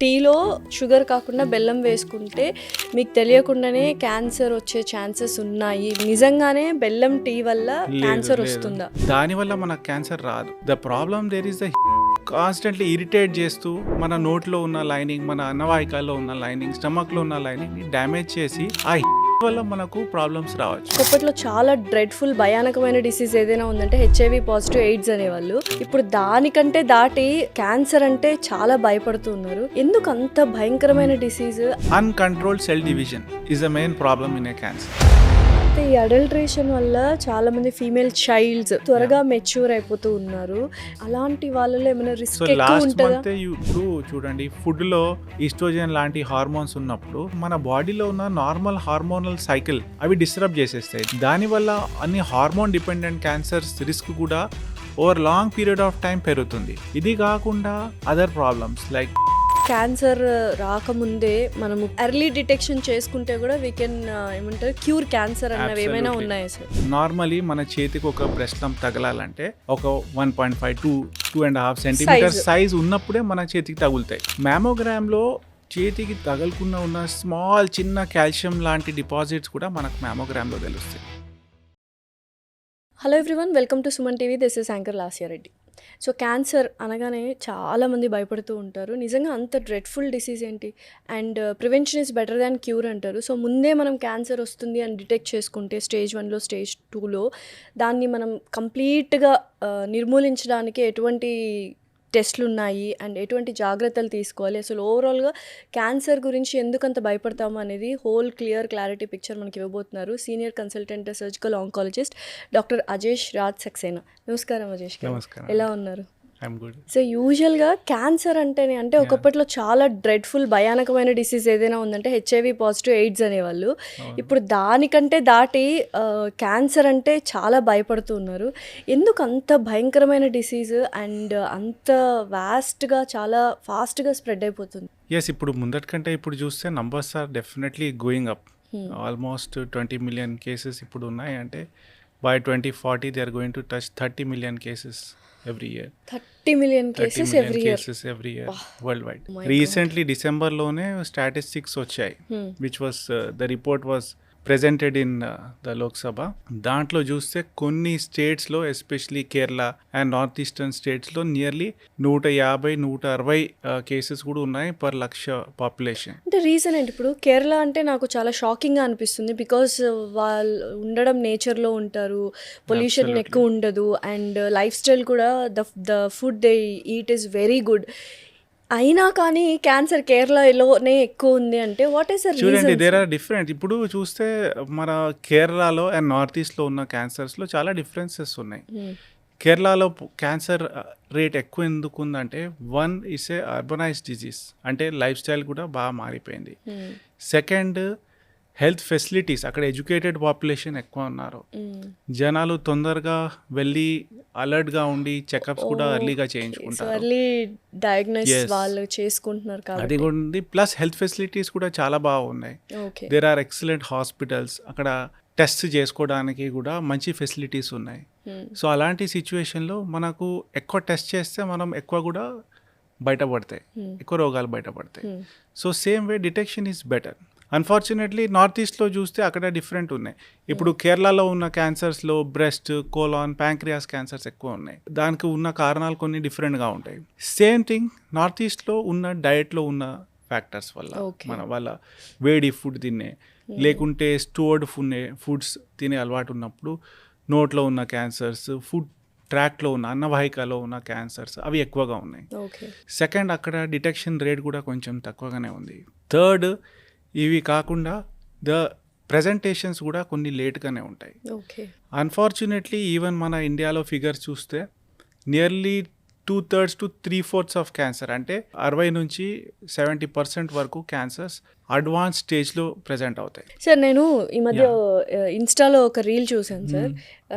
టీలో షుగర్ కాకుండా బెల్లం వేసుకుంటే మీకు తెలియకుండానే క్యాన్సర్ వచ్చే ఛాన్సెస్ ఉన్నాయి. నిజంగానే బెల్లం టీ వల్ల క్యాన్సర్ వస్తుందా? దానివల్ల మనకు క్యాన్సర్ రాదు. The problem there is the constantly irritate చేస్తూ మన నోట్లో ఉన్న లైనింగ్, మన అన్నవాహికల్లో ఉన్న లైనింగ్, స్టమక్లో ఉన్న లైనింగ్ ని డ్యామేజ్ చేసి ఆ వల్ల మనకు ప్రాబ్లమ్స్ రావచ్చు. ఒకప్పట్లో చాలా డ్రెడ్ఫుల్ భయానకమైన డిసీజ్ ఏదైనా ఉందంటే హెచ్ఐవి పాజిటివ్, ఎయిడ్స్ అనేవాళ్ళు. ఇప్పుడు దానికంటే దాటి క్యాన్సర్ అంటే చాలా భయపడుతున్నారు. ఎందుకు అంత భయంకరమైన disease? Uncontrolled cell division is the main problem in a cancer. ఈ అడల్ట్రేషన్ వల్ల చాలా మంది ఫీమేల్ చైల్డ్స్ త్వరగా మెచ్యూర్ అయిపోతూ ఉన్నారు. అలాంటి వాళ్ళలో ఏమైనా రిస్క్ ఎక్కువ ఉంటుందా? ఇప్పుడు చూడండి, ఫుడ్ లో ఈస్ట్రోజన్ లాంటి హార్మోన్స్ ఉన్నప్పుడు మన బాడీలో ఉన్న నార్మల్ హార్మోనల్ సైకిల్ అవి డిస్టర్బ్ చేసేస్తాయి. దానివల్ల అన్ని హార్మోన్ డిపెండెంట్ క్యాన్సర్స్ రిస్క్ కూడా over long period of time పెరుగుతుంది. ఇది కాకుండా అదర్ ప్రాబ్లమ్స్ లైక్ క్యాన్సర్ రాకముందే మనము ఎర్లీ డిటెక్షన్ చేసుకుంటే కూడా వీ కెన్ ఏమంటారు క్యూర్ క్యాన్సర్ అన్నవి ఏమైనా ఉన్నాయా సార్? నార్మలీ మన చేతికి ఒక బ్రెస్ట్ లంప్ తగలాలంటే ఒక 1.5 to 2.5 సెంటీమీటర్ సైజ్ ఉన్నప్పుడే మన చేతికి తగులుతాయి. మ్యామోగ్రామ్ లో చేతికి తగలకుండా ఉన్న స్మాల్ చిన్న కాల్షియం లాంటి డిపాజిట్స్ కూడా మనకు మ్యామోగ్రామ్ లో తెలుస్తాయి. Hello everyone, welcome to Suman TV. This is anchor Lasya Reddy. So cancer అనగానే చాలామంది భయపడుతూ ఉంటారు. నిజంగా అంత డ్రెడ్ఫుల్ డిసీజ్ ఏంటి? And prevention is better than cure అంటారు. సో ముందే మనం క్యాన్సర్ వస్తుంది అని డిటెక్ట్ చేసుకుంటే స్టేజ్ 1లో స్టేజ్ 2లో దాన్ని మనం కంప్లీట్గా నిర్మూలించడానికి ఎటువంటి టెస్ట్లు ఉన్నాయి అండ్ ఎటువంటి జాగ్రత్తలు తీసుకోవాలి, అసలు ఓవరాల్గా క్యాన్సర్ గురించి ఎందుకంత భయపడతాము అనేది హోల్ క్లారిటీ పిక్చర్ మనకి ఇవ్వబోతున్నారు senior consultant surgical oncologist doctor Ajesh Raj Saxena. నమస్కారం అజేష్ గారు, ఎలా ఉన్నారు? సో యూజువల్గా క్యాన్సర్ అంటేనే అంటే ఒకప్పట్లో చాలా డ్రెడ్ఫుల్ భయానకమైన డిసీజ్ ఏదైనా ఉందంటే హెచ్ఐవి పాజిటివ్, ఎయిడ్స్ అనేవాళ్ళు. ఇప్పుడు దానికంటే దాటి క్యాన్సర్ అంటే చాలా భయపడుతున్నారు. ఎందుకు అంత భయంకరమైన డిసీజ్ అండ్ అంత వాస్ట్గా చాలా ఫాస్ట్గా స్ప్రెడ్ అయిపోతుంది? ఇప్పుడు ముందటి కంటే ఇప్పుడు చూస్తే numbers are definitely going up. Almost 20 million cases ఇప్పుడు ఉన్నాయి. అంటే by 2040 they are going to touch 30 million cases every year. 30 million cases every year worldwide. Recently December lone statistics వచ్చాయి, which was the report was presented in the Lok Sabha. దాంట్లో చూస్తే కొన్ని స్టేట్స్లో especially Kerala and north eastern స్టేట్స్లో nearly 150-160 cases కూడా ఉన్నాయి per లక్ష population. అంటే reason ఏంటి? ఇప్పుడు కేరళ అంటే నాకు చాలా షాకింగ్గా అనిపిస్తుంది. బికాస్ వాళ్ళు ఉండడం నేచర్లో ఉంటారు, పొల్యూషన్ ఎక్కువ ఉండదు అండ్ లైఫ్ స్టైల్ కూడా the food they eat is very good. అయినా కానీ క్యాన్సర్ కేరళలోనే ఎక్కువ ఉంది అంటే వాట్ ఈస్ ద రీజన్? చూడండి, దేర్ ఆర్ డిఫరెంట్. ఇప్పుడు చూస్తే మన కేరళలో అండ్ నార్త్ ఈస్ట్లో ఉన్న క్యాన్సర్స్లో చాలా డిఫరెన్సెస్ ఉన్నాయి. కేరళలో క్యాన్సర్ రేట్ ఎక్కువ ఎందుకు ఉందంటే, one is a urbanised disease, అంటే లైఫ్ స్టైల్ కూడా బాగా మారిపోయింది. సెకండ్, హెల్త్ ఫెసిలిటీస్, అక్కడ ఎడ్యుకేటెడ్ పాపులేషన్ ఎక్కువ ఉన్నారు. జనాలు తొందరగా వెళ్ళి అలర్ట్గా ఉండి చెకప్స్ కూడా ఎర్లీగా చేయించుకుంటారు. అది కూడా ఉంది. ప్లస్ హెల్త్ ఫెసిలిటీస్ కూడా చాలా బాగున్నాయి. దేర్ ఆర్ ఎక్సలెంట్ హాస్పిటల్స్, అక్కడ టెస్ట్ చేసుకోవడానికి కూడా మంచి ఫెసిలిటీస్ ఉన్నాయి. సో అలాంటి సిచ్యువేషన్లో మనకు ఎక్కువ టెస్ట్ చేస్తే మనం ఎక్కువ కూడా బయటపడతాయి, ఎక్కువ రోగాలు బయటపడతాయి. So same way detection is better. Unfortunately north ఈస్ట్లో చూస్తే అక్కడ డిఫరెంట్ ఉన్నాయి. ఇప్పుడు కేరళలో ఉన్న క్యాన్సర్స్లో బ్రెస్ట్, కోలాన్, ప్యాంక్రియాస్ క్యాన్సర్స్ ఎక్కువ ఉన్నాయి. దానికి ఉన్న కారణాలు కొన్ని డిఫరెంట్గా ఉంటాయి. సేమ్ థింగ్ నార్త్ ఈస్ట్లో ఉన్న డయట్లో ఉన్న ఫ్యాక్టర్స్ వల్ల, మన వాళ్ళ వేడి ఫుడ్ తినే లేకుంటే స్టోర్డ్ ఫుడ్స్ తినే అలవాటు ఉన్నప్పుడు నోట్లో ఉన్న క్యాన్సర్స్, ఫుడ్ ట్రాక్లో ఉన్న అన్నవాహికలో ఉన్న క్యాన్సర్స్ అవి ఎక్కువగా ఉన్నాయి. సెకండ్, అక్కడ డిటెక్షన్ రేట్ కూడా కొంచెం తక్కువగానే ఉంది. థర్డ్, ఇవి కాకుండా ద ప్రజెంటేషన్స్ కూడా కొన్ని లేట్గానే ఉంటాయి. అన్ఫార్చునేట్లీ ఈవెన్ మన ఇండియాలో ఫిగర్స్ చూస్తే నియర్లీ 2/3 to 3/4 ఆఫ్ క్యాన్సర్, అంటే 60 నుంచి 70% వరకు క్యాన్సర్స్ అడ్వాన్స్ స్టేజ్లో ప్రజెంట్ అవుతాయి. సార్ నేను ఈ మధ్య ఇన్స్టాలో ఒక రీల్ చూశాను సార్.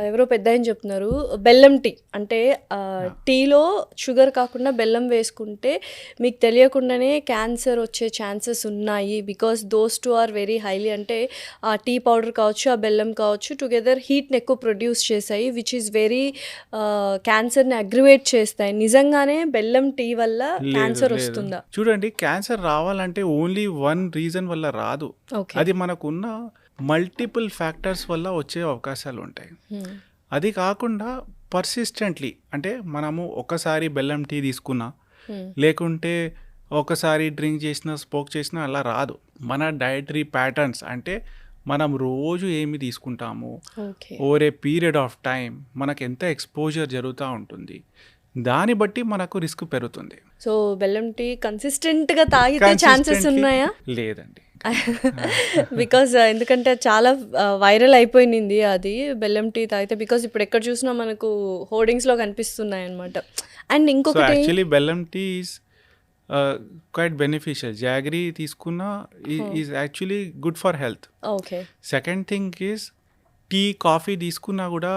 ఎవరో పెద్ద ఆయన చెప్తున్నారు బెల్లం టీ అంటే టీలో షుగర్ కాకుండా బెల్లం వేసుకుంటే మీకు తెలియకుండానే క్యాన్సర్ వచ్చే ఛాన్సెస్ ఉన్నాయి because those two are very highly, అంటే ఆ టీ పౌడర్ కావచ్చు ఆ బెల్లం కావచ్చు టుగెదర్ హీట్ని ఎక్కువ ప్రొడ్యూస్ చేస్తాయి విచ్ ఈస్ వెరీ క్యాన్సర్ని అగ్రివేట్ చేస్తాయి. నిజంగానే బెల్లం టీ వల్ల క్యాన్సర్ వస్తుందా? చూడండి, క్యాన్సర్ రావాలంటే ఓన్లీ వన్ రీజన్ వల్ల రాదు. అది మనకున్న మల్టిపుల్ ఫ్యాక్టర్స్ వల్ల వచ్చే అవకాశాలు ఉంటాయి. అది కాకుండా పర్సిస్టెంట్లీ అంటే మనము ఒకసారి బెల్లం టీ తీసుకున్నా లేకుంటే ఒకసారి డ్రింక్ చేసినా స్మోక్ చేసినా అలా రాదు. మన డైటరీ ప్యాటర్న్స్ అంటే మనం రోజు ఏమి తీసుకుంటాము, over a period of time మనకు ఎంత ఎక్స్పోజర్ జరుగుతూ ఉంటుంది, దాన్ని బట్టి మనకు రిస్క్ పెరుగుతుంది. సో బెల్లం టీ కన్సిస్టెంట్గా తాగితే ఛాన్సెస్ ఉన్నాయా? లేదండి. బికాజ్ ఎందుకంటే చాలా వైరల్ అయిపోయింది అది బెల్లం టీ తాగితే, బికాజ్ ఇప్పుడు ఎక్కడ చూసినా మనకు హోర్డింగ్స్లో కనిపిస్తున్నాయి అనమాట. అండ్ ఇంకొకటి యాక్చువల్లీ బెల్లం tea is quite beneficial. Jaggery తీసుకున్నా is actually good for health. Okay. Second thing is tea coffee తీసుకున్నా కూడా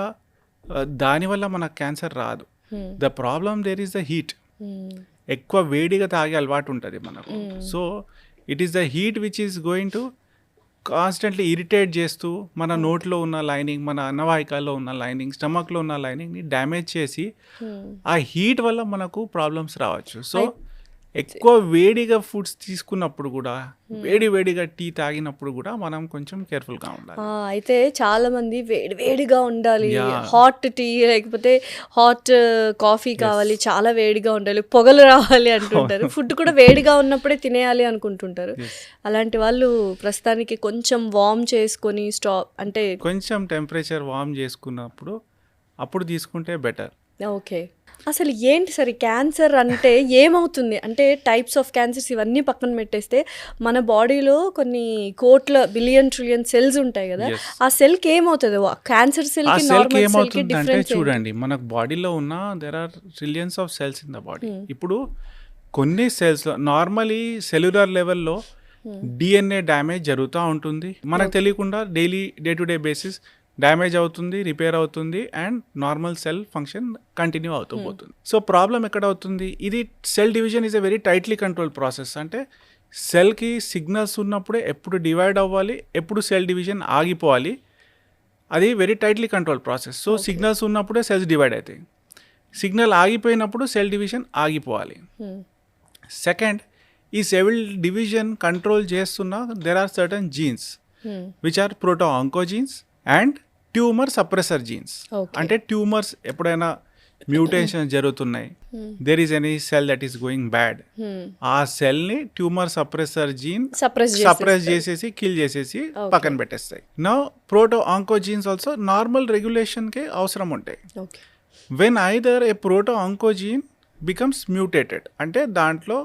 దానివల్ల మనకు క్యాన్సర్ రాదు. The problem there is the heat. ఎక్కువ వేడిగా తాగే అలవాటు ఉంటుంది మనకు. So it is the heat which is going to constantly irritate చేస్తూ మన నోట్లో ఉన్న లైనింగ్, మన అన్నవాహికల్లో ఉన్న లైనింగ్, స్టమక్లో ఉన్న లైనింగ్ని డ్యామేజ్ చేసి ఆ హీట్ వల్ల మనకు ప్రాబ్లమ్స్ రావచ్చు. సో ఎక్కువ వేడిగా ఫుడ్స్ తీసుకున్నప్పుడు కూడా వేడిగా టీ తాగినప్పుడు కూడా మనం కొంచెం కేర్ఫుల్గా ఉండాలి. అయితే చాలా మంది వేడిగా ఉండాలి, హాట్ టీ లేకపోతే హాట్ కాఫీ కావాలి, చాలా వేడిగా ఉండాలి, పొగలు రావాలి అంటుంటారు. ఫుడ్ కూడా వేడిగా ఉన్నప్పుడే తినేయాలి అనుకుంటుంటారు. అలాంటి వాళ్ళు ప్రస్తుతానికి కొంచెం వార్మ్ చేసుకొని అంటే కొంచెం టెంపరేచర్ వార్మ్ చేసుకున్నప్పుడు అప్పుడు తీసుకుంటే బెటర్. ఓకే. అసలు ఏంటి సరే క్యాన్సర్ అంటే ఏమవుతుంది అంటే టైప్స్ ఆఫ్ క్యాన్సర్స్ ఇవన్నీ పక్కన పెట్టేస్తే మన బాడీలో కొన్ని కోట్ల బిలియన్ ట్రిలియన్ సెల్స్ ఉంటాయి కదా, ఆ సెల్కి ఏమవుతుంది? క్యాన్సర్ సెల్కి నార్మల్ సెల్కి డిఫరెన్స్ చూడండి, మనకు బాడీలో ఉన్న there are trillions of cells in the body. ఇప్పుడు కొన్ని సెల్స్లో నార్మలీ సెల్యులర్ లెవెల్లో డిఎన్ఏ డ్యామేజ్ జరుగుతూ ఉంటుంది, మనకు తెలియకుండా day to day basis damage అవుతుంది, రిపేర్ అవుతుంది, and normal cell function continue అవుతూ పోతుంది. సో ప్రాబ్లం ఎక్కడ అవుతుంది? ఇది cell division is a very tightly control process. అంటే సెల్కి సిగ్నల్స్ ఉన్నప్పుడే ఎప్పుడు డివైడ్ అవ్వాలి, ఎప్పుడు సెల్ డివిజన్ ఆగిపోవాలి, అది very tightly control process. So signals ఉన్నప్పుడే సెల్స్ డివైడ్ అవుతాయి, సిగ్నల్ ఆగిపోయినప్పుడు సెల్ డివిజన్ ఆగిపోవాలి. సెకండ్, ఈ సెల్ డివిజన్ కంట్రోల్ చేస్తున్న there are certain genes which are proto oncogenes and tumour suppressor genes. అంటే ట్యూమర్స్ ఎప్పుడైనా మ్యూటేషన్ జరుగుతున్నాయి, there is any cell that is going bad, ఆ సెల్ని ట్యూమర్ సప్రెసర్ జీన్ సప్రెస్ చేసేసి kill చేసేసి పక్కన పెట్టేస్తాయి. Now proto oncogenes also normal రెగ్యులేషన్కి అవసరం ఉంటాయి. When either a proto oncogene becomes mutated అంటే దాంట్లో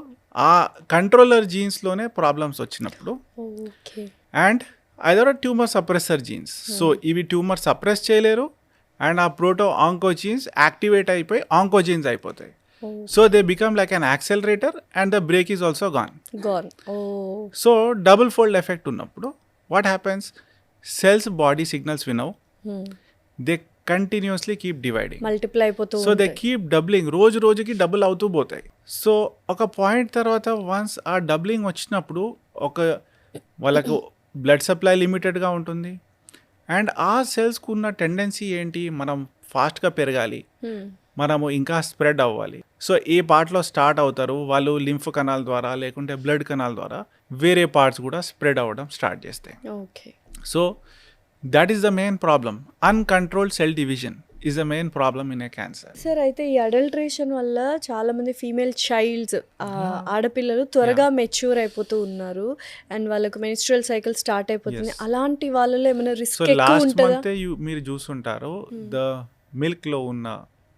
ఆ కంట్రోలర్ జీన్స్లోనే ప్రాబ్లమ్స్ వచ్చినప్పుడు, and either tumour suppressor genes. So ఇవి ట్యూమర్ సప్రెస్ చేయలేరు అండ్ ఆ ప్రోటో ఆంకోజీన్స్ యాక్టివేట్ అయిపోయి ఆంకోజీన్స్ అయిపోతాయి. So they become like an accelerator and the brake is also gone. So double fold effect ఉన్నప్పుడు what happens, cells body signals వినవు, they continuously keep dividing, multiply అయిపోతూ, so they keep doubling, రోజుకి double అవుతూ పోతాయి. So ఒక point తర్వాత once ఆ doubling వచ్చినప్పుడు వాళ్ళకు బ్లడ్ సప్లై లిమిటెడ్గా ఉంటుంది అండ్ ఆ సెల్స్కు ఉన్న టెండెన్సీ ఏంటి, మనం ఫాస్ట్గా పెరగాలి, మనము ఇంకా స్ప్రెడ్ అవ్వాలి. సో ఏ పార్ట్లో స్టార్ట్ అవుతారు వాళ్ళు లింఫ్ కణాల ద్వారా లేకుంటే బ్లడ్ కణాల ద్వారా వేరే పార్ట్స్ కూడా స్ప్రెడ్ అవ్వడం స్టార్ట్ చేస్తాయి. So that is the main problem. Uncontrolled cell division is the main problem in a cancer. Sir అయితే ఈ అడల్ట్రేషన్ వల్ల చాలా మంది ఫీమేల్ చైల్డ్స్ ఆడపిల్లలు త్వరగా మెచ్యూర్ అయిపోతూ ఉన్నారు అండ్ వాళ్ళకు మెన్స్ట్రువల్ సైకిల్ స్టార్ట్ అయిపోతుంది. అలాంటి వాళ్ళలో ఏమైనా రిస్క్ ఎక్కువ ఉంటుందా? మీరు చూసుంటారు ద మిల్క్ లో ఉన్న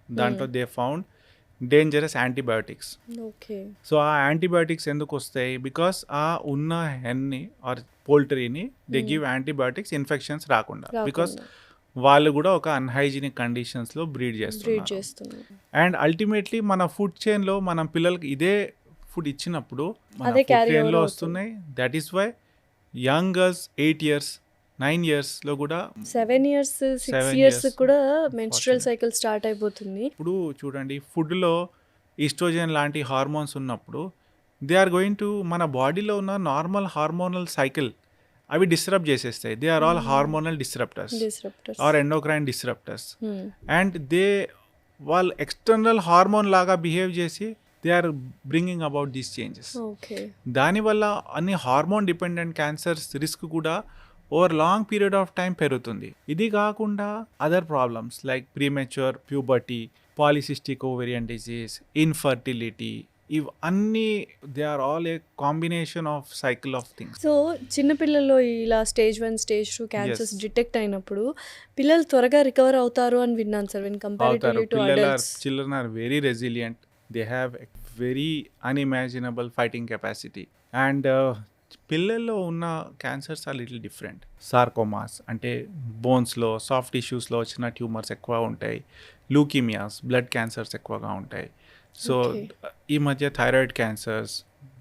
దాంట్లో they found dangerous antibiotics. So ఆ యాంటీబయాటిక్స్ ఎందుకు వస్తాయి? బికాస్ ఆ ఉన్న హెన్ని ఆర్ పోల్ట్రీని దే గివ్ యాంటీబయాటిక్స్ ఇన్ఫెక్షన్స్ రాకుండా, బికాస్ వాళ్ళు కూడా ఒక అన్హైజీనిక్ కండిషన్స్లో బ్రీడ్ చేస్తున్నారు. అండ్ అల్టిమేట్లీ మన ఫుడ్ చైన్లో మనం పిల్లలకి ఇదే ఫుడ్ ఇచ్చినప్పుడు మన ఫుడ్ చైన్లో వస్తున్నాయి. That is why young girls 8 years 9 ఇయర్స్లో కూడా 7 ఇయర్స్ 6 7 ఇయర్స్ years కూడా మెన్స్ట్రల్ సైకిల్ స్టార్ట్ అయిపోతుంది. ఇప్పుడు చూడండి ఫుడ్లో ఈస్ట్రోజన్ లాంటి హార్మోన్స్ ఉన్నప్పుడు దే ఆర్ గోయింగ్ టు మన బాడీలో ఉన్న నార్మల్ హార్మోనల్ సైకిల్ అవి డిస్టర్బ్ చేసేస్తాయి. They are all hormonal disruptors disruptors. Are endocrine disruptors and వాళ్ళు ఎక్స్టర్నల్ హార్మోన్ లాగా బిహేవ్ చేసి they are bringing about these changes. Okay. దానివల్ల అన్ని హార్మోన్ డిపెండెంట్ క్యాన్సర్స్ రిస్క్ కూడా over long period of time పెరుగుతుంది. ఇది కాకుండా other problems like premature puberty, polycystic ovarian disease, infertility, ఇవన్నీ they are all a combination of cycle of things. So చిన్నపిల్లల్లో ఇలా stage 1 stage 2 cancers detect అయినప్పుడు పిల్లలు త్వరగా రికవర్ అవుతారు అని విన్నాను sir. When comparatively to adults. Children are very resilient. They have a very unimaginable fighting capacity. And పిల్లల్లో ఉన్న cancers are little different. Sarcomas అంటే బోన్స్లో సాఫ్ట్ టిష్యూస్లో వచ్చిన ట్యూమర్స్ ఎక్కువ ఉంటాయి. లూకీమియాస్ బ్లడ్ క్యాన్సర్స్ ఎక్కువగా ఉంటాయి. సో ఈ మధ్య thyroid cancers,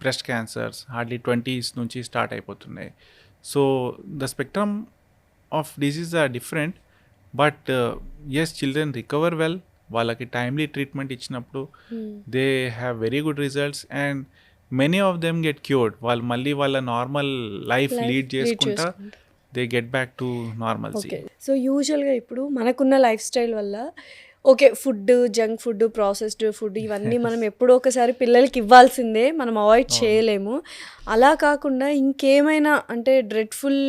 breast cancers hardly 20s నుంచి స్టార్ట్ అయిపోతున్నాయి. So the spectrum of disease are different. But yes, children recover well. వాళ్ళకి టైమ్లీ ట్రీట్మెంట్ ఇచ్చినప్పుడు they have very good results and many of them get cured. వాళ్ళు మళ్ళీ వాళ్ళ normal life lead చేసుకుంటా they get back to normalcy. Okay. So యూజువల్గా ఇప్పుడు మనకున్న life style వల్ల okay food, junk food, processed food ఇవన్నీ మనం ఎప్పుడో ఒకసారి పిల్లలకి ఇవ్వాల్సిందే, మనం అవాయిడ్ చేయలేము. అలా కాకుండా ఇంకేమైనా అంటే డ్రెడ్ఫుల్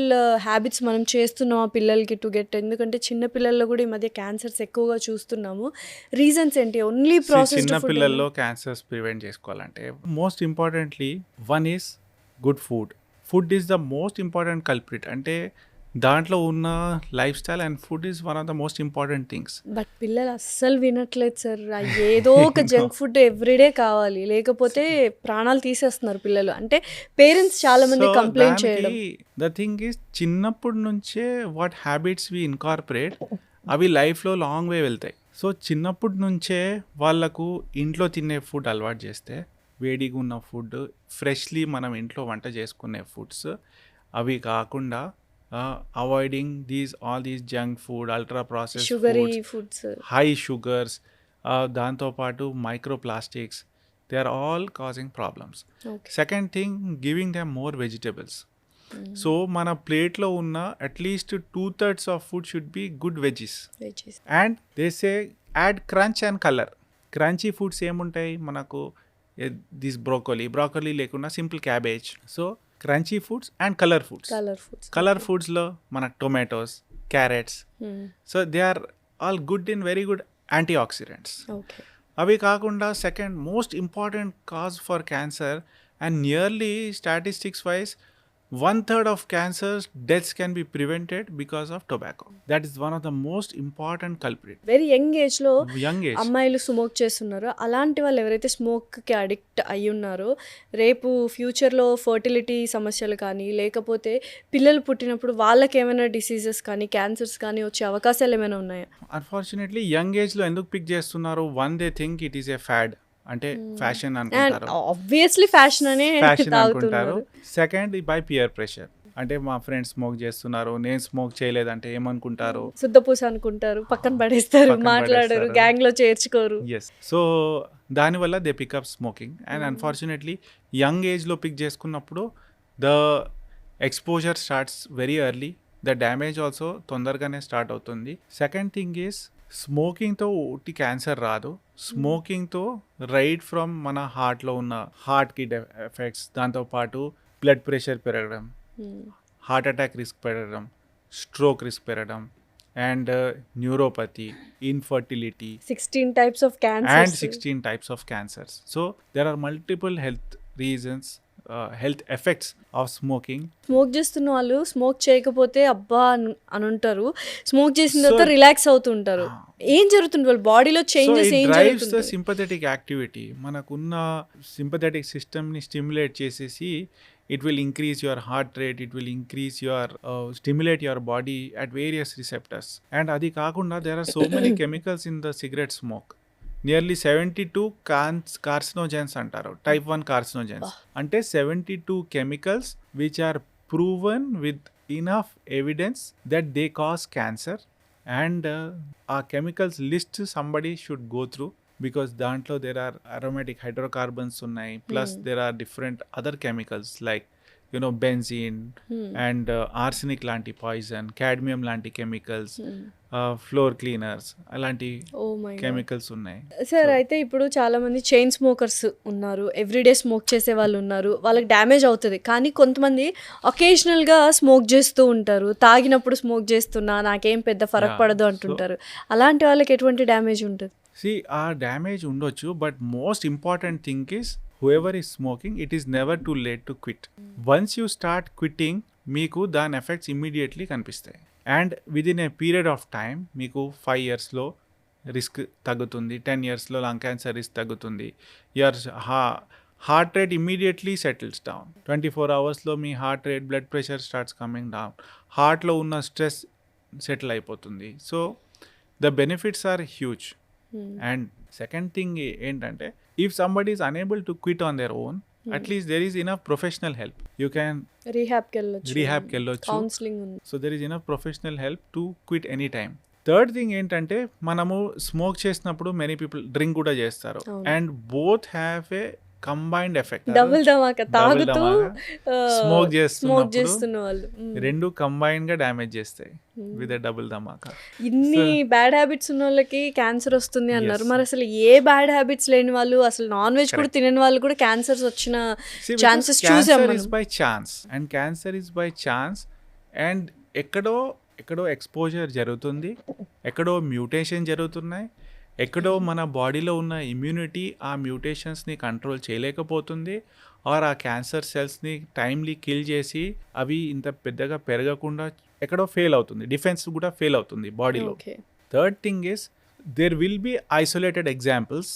హ్యాబిట్స్ మనం చేస్తున్నామా పిల్లలకి టు గెట్, ఎందుకంటే చిన్న పిల్లల్లో కూడా ఈ మధ్య క్యాన్సర్స్ ఎక్కువగా చూస్తున్నాము. రీజన్స్ ఏంటి? ఓన్లీ ప్రాసెస్డ్ చిన్న ఫుడ్? పిల్లల్లో క్యాన్సర్స్ ప్రివెంట్ చేసుకోవాలంటే most importantly one is good food. Food is the most important culprit. అంటే దాంట్లో ఉన్న life style and food is one of the most important things. But పిల్లలు అస్సలు వినట్లేదు సార్. ఏదో ఒక జంక్ ఫుడ్ ఎవ్రీడే కావాలి, లేకపోతే ప్రాణాలు తీసేస్తున్నారు పిల్లలు. అంటే పేరెంట్స్ చాలా మంది కంప్లైంట్ చేయడం. ద థింగ్ ఈజ్ చిన్నప్పటి నుంచే వాట్ హ్యాబిట్స్ వి ఇన్కార్పొరేట్ అవి లైఫ్లో లాంగ్ వే వెళ్తాయి. సో చిన్నప్పటి నుంచే వాళ్ళకు ఇంట్లో తినే ఫుడ్ అలవాటు చేస్తే, వేడిగా ఉన్న ఫుడ్, ఫ్రెష్లీ మనం ఇంట్లో వంట చేసుకునే ఫుడ్స్, అవి కాకుండా avoiding all these junk food, ultra process sugary foods, high sugars, దాంతోపాటు micro plastics, they are all causing problems. Second thing, giving them more vegetables. So మన ప్లేట్లో ఉన్న at least 2/3 of food should be good veggies. And they say add crunch and colour. Crunchy foods ఏముంటాయి మనకు? This broccoli లేకుండా simple cabbage. So crunchy foods and colour ఫుడ్స్లో మనకు tomatoes, carrots. So they are all good in very good antioxidants. అవి కాకుండా second most important cause for cancer and nearly statistics wise 1/3 of cancers deaths can be prevented because of tobacco. That is one of the most important culprit. Very young ఏజ్లో అమ్మాయిలు smoke చేస్తున్నారు. అలాంటి వాళ్ళు ఎవరైతే స్మోక్కి addict అయి ఉన్నారో రేపు ఫ్యూచర్లో ఫర్టిలిటీ సమస్యలు కానీ, లేకపోతే పిల్లలు పుట్టినప్పుడు వాళ్ళకి ఏమైనా డిసీజెస్ కానీ, క్యాన్సర్స్ కానీ వచ్చే అవకాశాలు ఏమైనా ఉన్నాయా? అన్ఫార్చునేట్లీ యంగ్ ఏజ్లో ఎందుకు పిక్ చేస్తున్నారు? One they think it is a fad, అంటే ఫ్యాషన్ అనుకుంటారు. ఆబ్వియస్లీ ఫ్యాషన్ అనుకుంటారు. సెకండ్ బై పియర్ ప్రెషర్, అంటే మా ఫ్రెండ్స్ స్మోక్ చేస్తున్నారు, నేను స్మోక్ చేయలేదంటే ఏమనుకుంటారు? శుద్ధపూస అనుకుంటారు, పక్కన పడేస్తారు, మాట్లాడరు, గ్యాంగ్ లో చేర్చుకోరు. ఎస్. సో దానివల్ల they pickup smoking. And unfortunately young ఏజ్లో పిక్ చేసుకున్నప్పుడు the exposure starts very early. The damage also తొందరగానే స్టార్ట్ అవుతుంది. సెకండ్ థింగ్ ఈస్ స్మోకింగ్తో ఒకటి క్యాన్సర్ రాదు. స్మోకింగ్తో రైట్ ఫ్రమ్ మన హార్ట్లో ఉన్న హార్ట్కి ఎఫెక్ట్స్, దాంతోపాటు బ్లడ్ ప్రెషర్ పెరగడం, హార్ట్ అటాక్ రిస్క్ పెరగడం, స్ట్రోక్ రిస్క్ పెరగడం, and neuropathy, infertility, 16 types of cancers. And 16 types of cancers. So there are multiple health reasons, health effects of smoking. Smoke చేస్తున్న వాళ్ళు స్మోక్ చేయకపోతే అబ్బా అని ఉంటారు, స్మోక్ చేసిన తర్వాత రిలాక్స్ అవుతుంటారు. ఏం జరుగుతుంది వాళ్ళ బాడీలో చేంజెస్? ఏం జరుగుతుంది? ద సింపథెటిక్ యాక్టివిటీ, మనకున్న సింపథెటిక్ సిస్టమ్ని స్టిమ్యులేట్ చేసేసి it will increase your heart rate, it will increase your stimulate your body at various receptors. And adi kaakunda there are so many chemicals in the cigarette smoke. Nearly 72 carcinogens antaru, type 1 carcinogens. Ante 72 chemicals which are proven with enough evidence that they cause cancer, and ఆ chemicals list somebody should go through, because దాంట్లో there are aromatic hydrocarbons ఉన్నాయి, plus there are different other chemicals like benzene and arsenic లాంటి poison, cadmium లాంటి chemicals, floor cleaners అలాంటి oh my chemicals ఉన్నాయి. Sir అయితే ఇప్పుడు చాలా మంది చైన్ స్మోకర్స్ ఉన్నారు, ఎవ్రీడే స్మోక్ చేసే వాళ్ళు ఉన్నారు, వాళ్ళకి డ్యామేజ్ అవుతుంది. కానీ కొంతమంది ఒకేషనల్గా స్మోక్ చేస్తూ ఉంటారు, తాగినప్పుడు స్మోక్ చేస్తున్నా నాకేం పెద్ద ఫరక్ పడదు అంటుంటారు. అలాంటి వాళ్ళకి ఎటువంటి డ్యామేజ్ ఉంటుంది? ఆ డ్యామేజ్ ఉండొచ్చు, but most important thing is whoever is smoking, it is never too late to quit. Once you start quitting, మీకు దాని ఎఫెక్ట్స్ ఇమ్మీడియట్లీ కనిపిస్తాయి. And within a period of time మీకు 5 yearsలో రిస్క్ తగ్గుతుంది, 10 yearsలో లంగ్ క్యాన్సర్ రిస్క్ తగ్గుతుంది. Your heart rate immediately settles down. 24 hours మీ heart rate, blood pressure starts coming down, హార్ట్లో ఉన్న స్ట్రెస్ సెటిల్ అయిపోతుంది. So the benefits are huge. And second thing ఏంటంటే, if somebody is unable to quit on their own, at least there is enough professional help. You can రీహాబ్కి వెళ్ళొచ్చు, counselling ఉంది. So there is enough professional help to quit any time. Third thing ఏంటంటే, మనము smoke చేసినప్పుడు many people drink కూడా చేస్తారు, and both have a combined effect. Double ధమాకా తాగుతూ స్మోక్ చేస్తున్న వాళ్ళు రెండు కంబైన్ గా డ్యామేజ్ చేస్తాయి విత్ డబుల్ ధమాకా. ఇన్ని బ్యాడ్ హ్యాబిట్స్ ఉన్న వాళ్ళకి క్యాన్సర్ వస్తుంది అన్నారు. మరి అసలు ఏ బ్యాడ్ హ్యాబిట్స్ లేని వాళ్ళు, అసలు నాన్ వెజ్ కూడా తినని వాళ్ళు కూడా క్యాన్సర్స్ వచ్చిన ఛాన్సెస్ చూసాం మనం. By chance, and cancer is by chance, and ఎక్కడో ఎక్స్పోజర్ జరుగుతుంది, ఎక్కడో మ్యూటేషన్ జరుగుతున్నాయి, ఎక్కడో మన బాడీలో ఉన్న ఇమ్యూనిటీ ఆ మ్యూటేషన్స్ని కంట్రోల్ చేయలేకపోతుంది, ఆర్ ఆ క్యాన్సర్ సెల్స్ని టైమ్లీ కిల్ చేసి అవి ఇంత పెద్దగా పెరగకుండా ఎక్కడో ఫెయిల్ అవుతుంది, డిఫెన్స్ కూడా ఫెయిల్ అవుతుంది బాడీలో. Third thing is, there will be isolated examples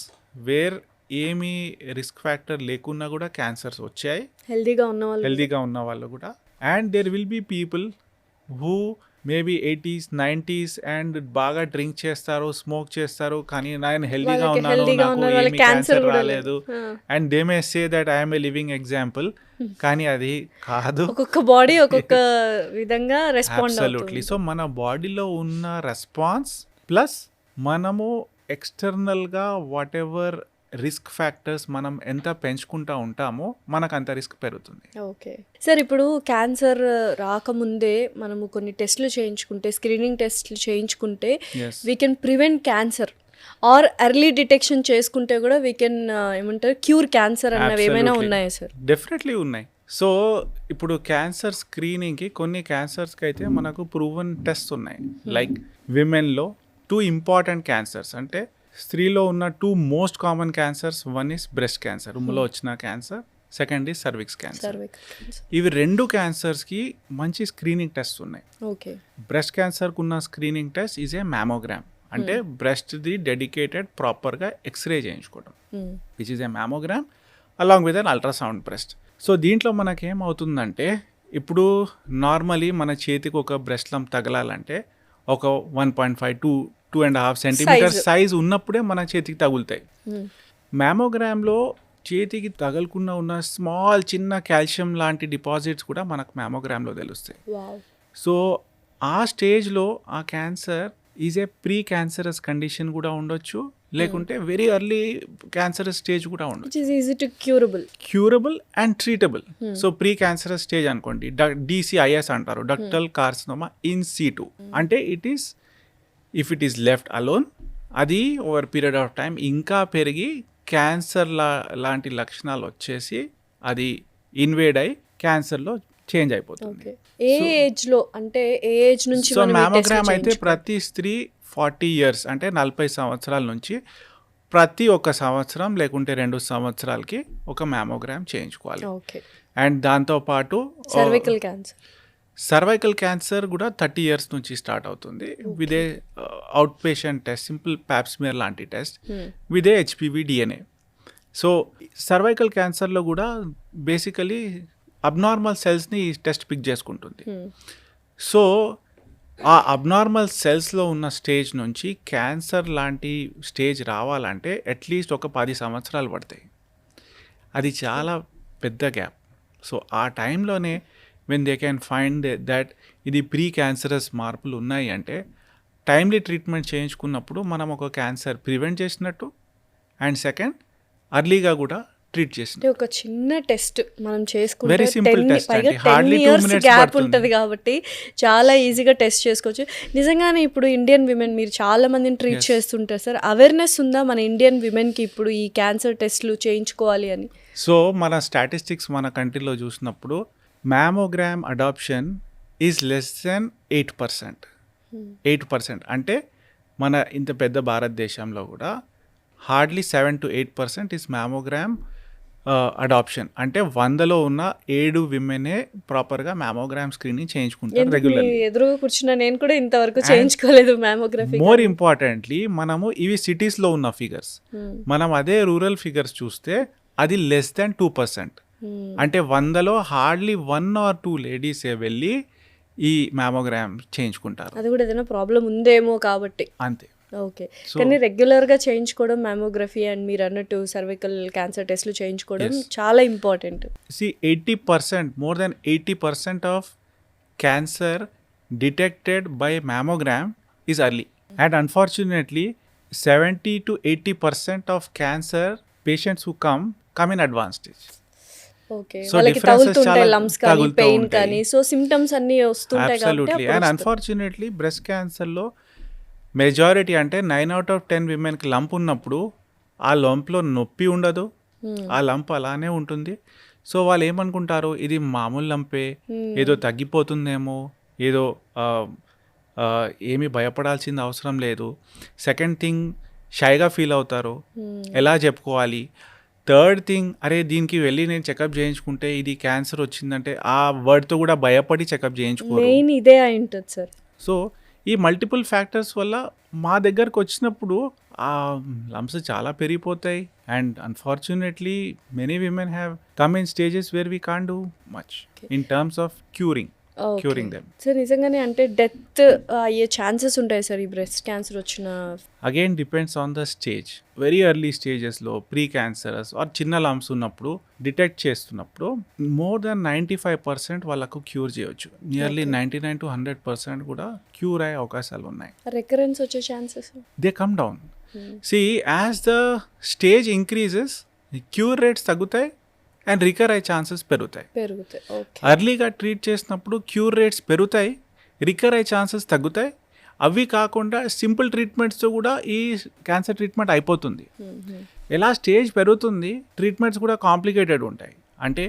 where ఏమీ రిస్క్ ఫ్యాక్టర్ లేకున్నా కూడా క్యాన్సర్స్ వచ్చాయి, హెల్దీగా ఉన్న వాళ్ళు కూడా. And there will be people who maybe 80s 90s and బాగా డ్రింక్ చేస్తారు, స్మోక్ చేస్తారు, కానీ నేను హెల్దీగా ఉన్నాను, నాకు ఏమీ క్యాన్సర్ రాలేదు, and they may say that I'm a living example. కానీ అది కాదు, ఒక్కొక్క బాడీ ఒక్కొక్క విధంగా రెస్పాండ్ అబ్సల్యూట్లీ. సో మన బాడీలో ఉన్న రెస్పాన్స్ ప్లస్ మనము ఎక్స్టర్నల్గా వాట్ ఎవర్ రిస్క్ ఫ్యాక్టర్స్ మనం ఎంత పెంచుకుంటా ఉంటామో మనకు అంత రిస్క్ పెరుగుతుంది. ఓకే సార్, ఇప్పుడు క్యాన్సర్ రాకముందే మనము కొన్ని టెస్ట్లు చేయించుకుంటే, స్క్రీనింగ్ టెస్ట్లు చేయించుకుంటే we can prevent cancer, or early detection చేసుకుంటే కూడా వీ కెన్ ఏమంటారు క్యూర్ క్యాన్సర్ అన్నవి ఏమైనా ఉన్నాయా సార్? డెఫినెట్లీ ఉన్నాయి. సో ఇప్పుడు క్యాన్సర్ స్క్రీనింగ్కి కొన్ని క్యాన్సర్స్కి అయితే మనకు ప్రూవన్ టెస్ట్ ఉన్నాయి. లైక్ విమెన్లో 2 ఇంపార్టెంట్ క్యాన్సర్స్, అంటే స్త్రీలో ఉన్న 2 most common cancers, one is breast cancer, ఉమ్ములో వచ్చిన cancer, second is cervix cancer. ఇవి 2 క్యాన్సర్స్కి మంచి స్క్రీనింగ్ టెస్ట్ ఉన్నాయి. ఓకే, బ్రెస్ట్ క్యాన్సర్కి ఉన్న screening test is a mammogram, అంటే బ్రెస్ట్ది డెడికేటెడ్ ప్రాపర్గా ఎక్స్రే చేయించుకోవడం, which is a mammogram along with an ultrasound breast. So దీంట్లో మనకేమవుతుందంటే, ఇప్పుడు నార్మలీ మన చేతికి ఒక బ్రెస్ట్ లంప్ తగలాలంటే ఒక 1.5 to 2.5 centimeters సైజ్ ఉన్నప్పుడే మన చేతికి తగులుతాయి. మ్యామోగ్రామ్లో చేతికి తగలకుండా ఉన్న స్మాల్ చిన్న కాల్షియం లాంటి డిపాజిట్స్ కూడా మనకు మ్యామోగ్రామ్లో తెలుస్తాయి. సో ఆ స్టేజ్లో ఆ cancer is a pre cancerous condition కూడా ఉండొచ్చు, లేకుంటే వెరీ ఎర్లీ క్యాన్సరస్ స్టేజ్ కూడా ఉండొచ్చు. Curable and treatable. So pre cancerous stage అనుకోండి, DCIS అంటారు, డక్టల్ కార్సినోమా ఇన్ సిటు. అంటే if it is left alone, అది ఓవర్ పీరియడ్ ఆఫ్ టైం ఇంకా పెరిగి క్యాన్సర్ లాంటి లక్షణాలు వచ్చేసి అది ఇన్వేడ్ అయి క్యాన్సర్లో చేంజ్ అయిపోతుంది. ఏ ఏజ్లో, అంటే ఏ ఏజ్ నుంచి? సో మ్యామోగ్రామ్ అయితే ప్రతి స్త్రీ 40 years అంటే 40 సంవత్సరాల నుంచి ప్రతి 1 సంవత్సరం లేకుంటే 2 సంవత్సరాలకి ఒక మ్యామోగ్రామ్ చేయించుకోవాలి. అండ్ దాంతోపాటు సర్వైకల్ క్యాన్సర్ కూడా 30 years నుంచి స్టార్ట్ అవుతుంది with a out patient test, simple pap smear లాంటి test with a HPV DNA. So cervical క్యాన్సర్లో కూడా బేసికలీ అబ్నార్మల్ సెల్స్ని టెస్ట్ పిక్ చేసుకుంటుంది. సో ఆ అబ్నార్మల్ సెల్స్లో ఉన్న స్టేజ్ నుంచి క్యాన్సర్ లాంటి స్టేజ్ రావాలంటే అట్లీస్ట్ ఒక 10 సంవత్సరాలు పడతాయి. అది చాలా పెద్ద గ్యాప్. సో ఆ టైంలోనే when they can find that ఇది ప్రీ క్యాన్సరస్ మార్పులు ఉన్నాయి అంటే టైమ్లీ ట్రీట్మెంట్ చేయించుకున్నప్పుడు మనం ఒక క్యాన్సర్ ప్రివెంట్ చేసినట్టు అండ్ సెకండ్ అర్లీగా కూడా ట్రీట్ చేసినట్టు. అంటే ఒక చిన్న టెస్ట్ మనం చేసుకుంటే Very simple test పైగా అండి. Hardly 2 10 years minutes గ్యాప్ పడుతుంది. ఉంటుంది కాబట్టి చాలా ఈజీగా టెస్ట్ చేసుకోవచ్చు. నిజంగానే ఇప్పుడు ఇండియన్ విమెన్ మీరు చాలా మందిని ట్రీట్ Yes. చేస్తుంటారు సార్, అవేర్నెస్ ఉందా మన ఇండియన్ విమెన్కి ఇప్పుడు ఈ క్యాన్సర్ టెస్ట్లు చేయించుకోవాలి అని? సో మన స్టాటిస్టిక్స్ మన కంట్రీలో చూసినప్పుడు mammogram adoption is less than 8%. 8% అంటే మన ఇంత పెద్ద భారతదేశంలో కూడా hardly 7 to 8% is mammogram adoption. అంటే 100లో ఉన్న 7 విమెనే ప్రాపర్గా మ్యామోగ్రామ్ స్క్రీనింగ్ చేయించుకుంటారు ఎందుకు రెగ్యులర్లీ. మీ ఎదురుగా కూర్చున్నా నేను కూడా ఇంతవరకు చేయించుకోలేదు మ్యామోగ్రఫీ. మోర్ ఇంపార్టెంట్లీ మనము ఇవి సిటీస్లో ఉన్న ఫిగర్స్, మనం అదే రూరల్ ఫిగర్స్ చూస్తే అది లెస్ దాన్ 2%. అంటే 100లో హార్డ్లీ 1 or 2 లేడీసే వెళ్ళి ఈ మ్యామోగ్రామ్ చేయించుకుంటారు. అది కూడా ఏదైనా ప్రాబ్లం ఉందేమో కాబట్టి. అంతే. ఓకే. కానీ రెగ్యులర్గా చేయించుకోవడం మ్యామోగ్రఫీ అండ్ మీరు అన్నట్టు సర్వికల్ క్యాన్సర్ టెస్ట్లు చేయించుకోవడం చాలా important. See, 80%, more than 80% of cancer detected by mammogram is early. And unfortunately, 70 to 80% of cancer patients who come in advanced stage. Okay. So వాళ్ళకి differences తగులుతుంటాయి, చాలా లమ్స్ కానీ తగులుతూ పెయిన్ ఉంటాయి. కానీ, సో సిమ్టమ్స్ అన్నీ వస్తుంటాయి కాబట్టి Absolutely. అప్పుడు And వస్తుంది. unfortunately, breast cancerలో మెజారిటీ అంటే 9 out of 10 విమెన్కి లంప్ ఉన్నప్పుడు ఆ లంప్లో నొప్పి ఉండదు, ఆ లంప్ అలానే ఉంటుంది. సో వాళ్ళు ఏమనుకుంటారు, ఇది మామూలు లంపే, ఏదో తగ్గిపోతుందేమో, ఏదో ఏమీ భయపడాల్సింది అవసరం లేదు. సెకండ్ థింగ్, షైగా ఫీల్ అవుతారు, ఎలా చెప్పుకోవాలి. థర్డ్ థింగ్, అరే దీనికి వెళ్ళి నేను చెకప్ చేయించుకుంటే ఇది క్యాన్సర్ వచ్చిందంటే ఆ వర్డ్తో కూడా భయపడి చెకప్ చేయించుకోరు. మెయిన్ ఇదే అయి ఉంటుంది సార్. సో ఈ మల్టిపుల్ ఫ్యాక్టర్స్ వల్ల మా దగ్గరకు వచ్చినప్పుడు ఆ లంప్స్ చాలా పెరిగిపోతాయి. And unfortunately many women have come in stages where we can't do much in terms of curing them. Sir నిజంగానే అంటే డెత్ అయ్యే ఛాన్సెస్ ఉంటాయి సార్ ఈ బ్రెస్ట్ క్యాన్సర్ వచ్చిన? Again depends on the stage. Very early స్టేజెస్లో pre cancerous or చిన్న lumps ఉన్నప్పుడు detect చేస్తున్నప్పుడు మోర్ దాన్ 95% వాళ్ళకు క్యూర్ చేయొచ్చు. నియర్లీ 99 to 100% కూడా క్యూర్ అయ్యే అవకాశాలు ఉన్నాయి. రికరెన్స్ వచ్చే chances? They come down. See, as the stage increases, cure rates తగ్గుతాయి అండ్ రికవర్ అయ్యే ఛాన్సెస్ పెరుగుతాయి. ఓకే. అర్లీగా ట్రీట్ చేసినప్పుడు క్యూర్ రేట్స్ పెరుగుతాయి, రికవర్ అయ్యే ఛాన్సెస్ తగ్గుతాయి. అవి కాకుండా సింపుల్ ట్రీట్మెంట్స్తో కూడా ఈ క్యాన్సర్ ట్రీట్మెంట్ అయిపోతుంది. ఎలా స్టేజ్ పెరుగుతుంది, ట్రీట్మెంట్స్ కూడా కాంప్లికేటెడ్ ఉంటాయి. అంటే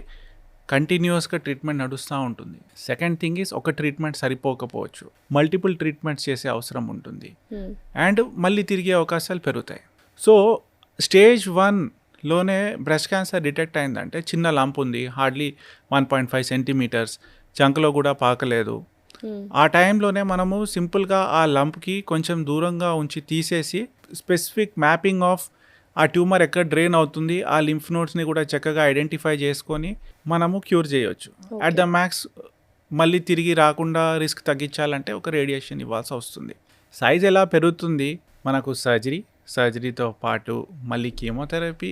కంటిన్యూస్గా ట్రీట్మెంట్ నడుస్తూ ఉంటుంది. సెకండ్ థింగ్ ఈజ్ ఒక ట్రీట్మెంట్ సరిపోకపోవచ్చు, మల్టిపుల్ ట్రీట్మెంట్స్ చేసే అవసరం ఉంటుంది అండ్ మళ్ళీ తిరిగే అవకాశాలు పెరుగుతాయి. సో స్టేజ్ 1లోనే బ్రెస్ట్ క్యాన్సర్ డిటెక్ట్ అయిందంటే చిన్న లంప్ ఉంది, హార్డ్లీ 1.5 centimeters, చంకలో కూడా పాకలేదు. ఆ టైంలోనే మనము సింపుల్గా ఆ లంప్కి కొంచెం దూరంగా ఉంచి తీసేసి స్పెసిఫిక్ మ్యాపింగ్ ఆఫ్ ఆ ట్యూమర్ ఎక్కడ డ్రైన్ అవుతుంది, ఆ లింఫ్ నోడ్స్ని కూడా చక్కగా ఐడెంటిఫై చేసుకొని మనము క్యూర్ చేయొచ్చు. అట్ ద మ్యాక్స్ మళ్ళీ తిరిగి రాకుండా రిస్క్ తగ్గించాలంటే ఒక రేడియేషన్ ఇవ్వాల్సి వస్తుంది. సైజ్ ఎలా పెరుగుతుంది, మనకు సర్జరీతో పాటు మళ్ళీ chemotherapy,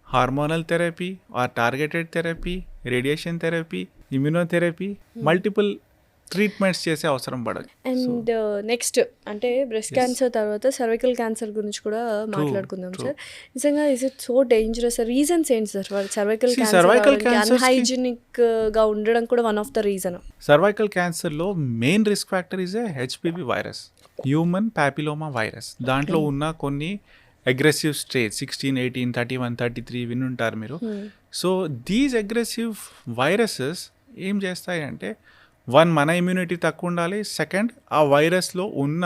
hormonal therapy or targeted therapy, radiation therapy, immunotherapy, multiple treatments చేసే అవసరం పడదు. అండ్ నెక్స్ట్ అంటే బ్రెస్ట్ క్యాన్సర్ తర్వాత సర్వికల్ క్యాన్సర్ గురించి కూడా మాట్లాడుకుందాం సార్. నిజంగా is it so dangerous? Reasons ఏంటి సార్? సర్వికల్ క్యాన్సర్ అన్హైజీనిక్ గా ఉండడం కూడా one of the reason. Cervical క్యాన్సర్లో main risk factor is HPV virus, human papilloma virus. దాంట్లో ఉన్న కొన్ని అగ్రెసివ్ స్ట్రెయిన్స్ 16, 18, 31, 33 వినుంటారు మీరు. సో దీస్ అగ్రెసివ్ వైరసెస్ ఏం చేస్తాయి అంటే మన ఇమ్యూనిటీ తక్కువ ఉండాలి, సెకండ్ ఆ వైరస్లో ఉన్న